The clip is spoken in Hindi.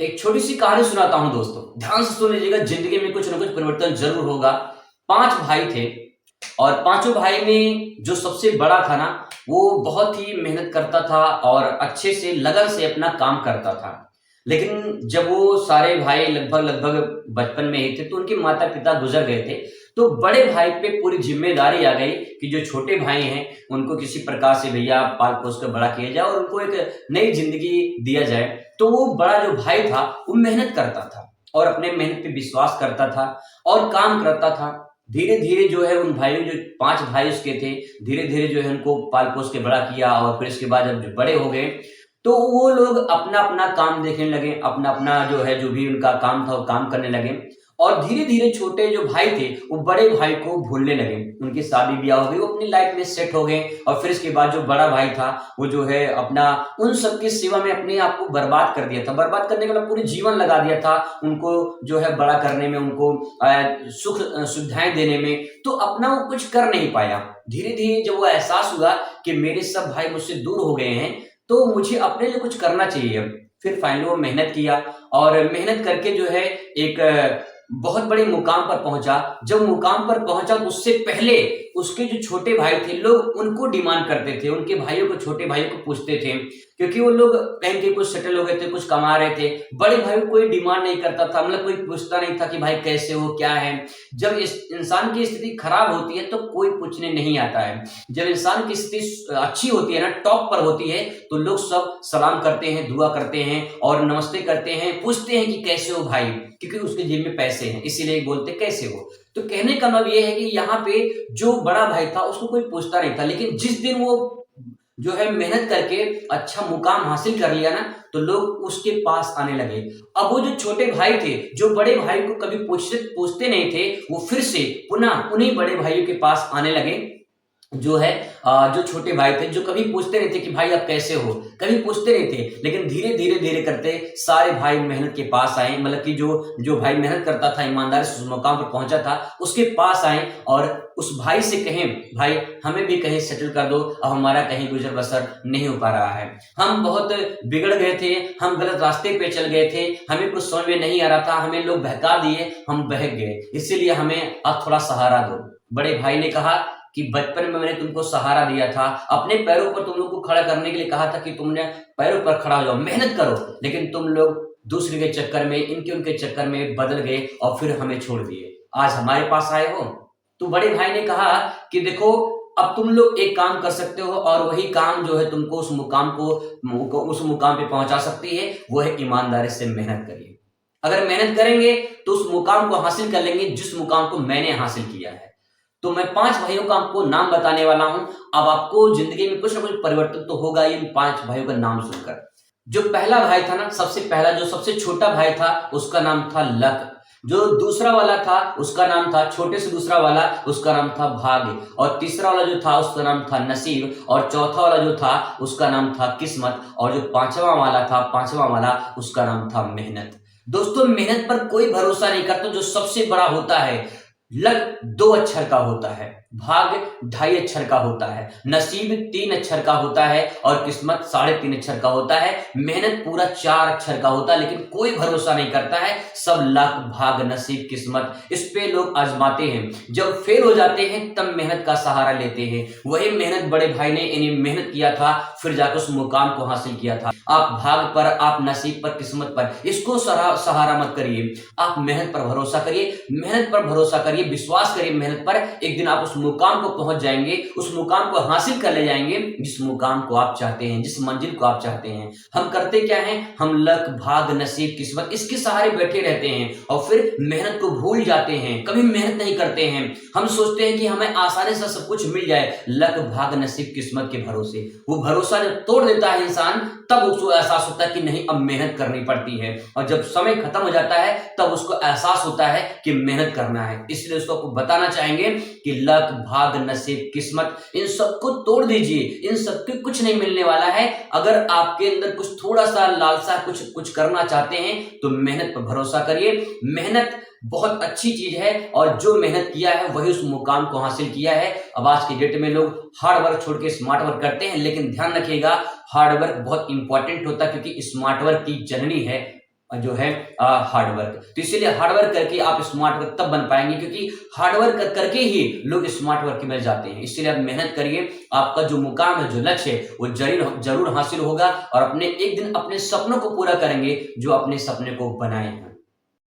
एक छोटी सी कहानी सुनाता हूं दोस्तों, ध्यान से सुन लीजिएगा। जिंदगी में कुछ ना कुछ परिवर्तन जरूर होगा। 5 भाई थे और पांचों भाई में जो सबसे बड़ा था ना, वो बहुत ही मेहनत करता था और अच्छे से लगन से अपना काम करता था। लेकिन जब वो सारे भाई लगभग लगभग बचपन में ही थे तो उनके माता पिता गुजर गए थे। तो बड़े भाई पे पूरी जिम्मेदारी आ गई कि जो छोटे भाई हैं उनको किसी प्रकार से भैया पाल पोस कर बड़ा किया जाए और उनको एक नई जिंदगी दिया जाए। तो वो बड़ा जो भाई था वो मेहनत करता था और अपने मेहनत पे विश्वास करता था और काम करता था। धीरे धीरे जो है उन भाइयों, जो 5 भाई उसके थे, धीरे धीरे जो है उनको पाल पोस के बड़ा किया और फिर इसके बाद जब जो बड़े हो गए तो वो लोग अपना अपना काम देखने लगे, अपना अपना जो है जो भी उनका काम था वो काम करने लगे। और धीरे धीरे छोटे जो भाई थे वो बड़े भाई को भूलने लगे। उनकी शादी ब्याह हो गई, वो अपनी लाइफ में सेट हो गए। और फिर इसके बाद जो बड़ा भाई था वो जो है अपना उन सबकी सेवा में अपने आप को बर्बाद कर दिया था। बर्बाद करने का मतलब पूरी जीवन लगा दिया था उनको जो है बड़ा करने में, उनको सुख सुविधाएं देने में। तो अपना वो कुछ कर नहीं पाया। धीरे धीरे जब वो एहसास हुआ कि मेरे सब भाई मुझसे दूर हो गए हैं तो मुझे अपने लिए कुछ करना चाहिए। फिर फाइनली वो मेहनत किया और मेहनत करके जो है एक बहुत बड़े मुकाम पर पहुंचा। जब मुकाम पर पहुंचा तो उससे पहले उसके जो छोटे भाई थे लोग उनको डिमांड करते थे, उनके भाइयों को, छोटे भाइयों को पूछते थे, क्योंकि वो लोग कहीं के कुछ सेटल हो गए थे, कुछ कमा रहे थे। बड़े भाई को कोई डिमांड नहीं करता था, मतलब कोई पूछता नहीं था कि भाई कैसे हो, क्या है। जब इस इंसान की स्थिति खराब होती है तो कोई पूछने नहीं आता है। जब इंसान की स्थिति अच्छी होती है ना, टॉप पर होती है, तो लोग सब सलाम करते हैं, दुआ करते हैं और नमस्ते करते हैं, पूछते हैं कि कैसे हो भाई, क्योंकि उसके जेब में पैसे हैं इसीलिए बोलते कैसे हो। तो कहने का मतलब ये है कि यहाँ पे जो बड़ा भाई था उसको कोई पूछता नहीं था, लेकिन जिस दिन वो जो है मेहनत करके अच्छा मुकाम हासिल कर लिया ना, तो लोग उसके पास आने लगे। अब वो जो छोटे भाई थे जो बड़े भाई को कभी पूछते नहीं थे, वो फिर से पुनः उन्हीं बड़े भाइयों के पास आने लगे। जो है जो छोटे भाई थे जो कभी पूछते नहीं थे कि भाई आप कैसे हो, कभी पूछते नहीं थे, लेकिन धीरे धीरे धीरे करते सारे भाई मेहनत के पास आए। मतलब कि जो जो भाई मेहनत करता था, ईमानदारी से उस मुकाम पर पहुंचा था, उसके पास आए और उस भाई से कहें भाई हमें भी कहीं सेटल कर दो, अब हमारा कहीं गुजर बसर नहीं हो पा रहा है, हम बहुत बिगड़ गए थे, हम गलत रास्ते पे चल गए थे, हमें कुछ समझ में नहीं आ रहा था, हमें लोग बहका दिए, हम बहक गए, इसीलिए हमें अब थोड़ा सहारा दो। बड़े भाई ने कहा कि बचपन में मैंने तुमको सहारा दिया था, अपने पैरों पर तुम लोग को खड़ा करने के लिए कहा था कि तुमने पैरों पर खड़ा हो जाओ, मेहनत करो, लेकिन तुम लोग दूसरे के चक्कर में, इनके उनके चक्कर में बदल गए और फिर हमें छोड़ दिए, आज हमारे पास आए हो। तो बड़े भाई ने कहा कि देखो अब तुम लोग एक काम कर सकते हो और वही काम जो है तुमको उस मुकाम पे पहुंचा सकती है, वो है ईमानदारी से मेहनत करिए। अगर मेहनत करेंगे तो उस मुकाम को हासिल कर लेंगे जिस मुकाम को मैंने हासिल किया है। तो मैं 5 भाइयों का आपको नाम बताने वाला हूं। अब आपको जिंदगी में कुछ ना कुछ परिवर्तन तो होगा इन 5 भाइयों का नाम सुनकर। जो पहला भाई था ना, सबसे पहला जो सबसे छोटा भाई था उसका नाम था लक। जो दूसरा वाला था उसका नाम था, छोटे से दूसरा वाला उसका नाम था भाग्य। और तीसरा वाला जो था उसका नाम था नसीब। और चौथा वाला जो था उसका नाम था किस्मत। और जो पांचवा वाला उसका नाम था मेहनत। दोस्तों मेहनत पर कोई भरोसा नहीं करता। जो सबसे बड़ा होता है, लक 2 अक्षर का होता है, भाग्य 2.5 अक्षर का होता है, नसीब 3 अक्षर का होता है और किस्मत 3.5 अक्षर का होता है। मेहनत पूरा 4 अक्षर का होता है, लेकिन कोई भरोसा नहीं करता है। सब लक, भाग्य, नसीब, किस्मत, इस पे लोग आजमाते हैं। जब फेल हो जाते हैं तब मेहनत का सहारा लेते हैं। वही मेहनत बड़े भाई ने इन्हें मेहनत किया था, फिर जाकर उस मुकाम को हासिल किया था। आप भाग्य पर, आप नसीब पर, किस्मत पर इसको सहारा मत करिए, आप मेहनत पर भरोसा करिए। मेहनत पर भरोसा करिए, विश्वास करिए मेहनत पर। एक दिन आप उस मुकाम को पहुंच जाएंगे, उस मुकाम को हासिल कर ले जाएंगे जिस मुकाम को आप चाहते हैं, जिस मंजिल को आप चाहते हैं। हम करते क्या हैं, हम लक, भाग्य, नसीब, किस्मत इसके सहारे बैठे रहते हैं और फिर मेहनत को भूल जाते हैं, कभी मेहनत नहीं करते हैं। हम सोचते हैं कि हमें आसानी से सब कुछ मिल जाए, लक, भाग्य, नसीब, किस्मत के भरोसे। वो भरोसा जब तोड़ देता है इंसान तब उसको एहसास होता है कि नहीं अब मेहनत करनी पड़ती है। और जब समय खत्म हो जाता है तब उसको एहसास होता है कि मेहनत करना है। इसलिए उसको आपको बताना चाहेंगे कि लक, भाग्य, नसीब, किस्मत इन सबको तोड़ दीजिए, इन सबके कुछ नहीं मिलने वाला है। अगर आपके अंदर कुछ थोड़ा सा लालसा, कुछ करना चाहते हैं तो मेहनत पर भरोसा करिए। मेहनत बहुत अच्छी चीज है और जो मेहनत किया है वही उस मुकाम को हासिल किया है। अब आज के डेट में लोग हार्ड वर्क छोड़ के स्मार्ट वर्क करते हैं, लेकिन ध्यान रखिएगा हार्ड वर्क बहुत इंपॉर्टेंट होता है, क्योंकि स्मार्ट वर्क की जननी है जो है हार्ड वर्क। तो इसीलिए हार्ड वर्क करके आप स्मार्ट वर्क तब बन पाएंगे, क्योंकि हार्ड वर्क करके ही लोग स्मार्ट वर्क में जाते हैं। इसलिए आप मेहनत करिए, आपका जो मुकाम है, जो लक्ष्य है, वो जरूर हासिल होगा और अपने एक दिन अपने सपनों को पूरा करेंगे जो अपने सपने को बनाए हैं।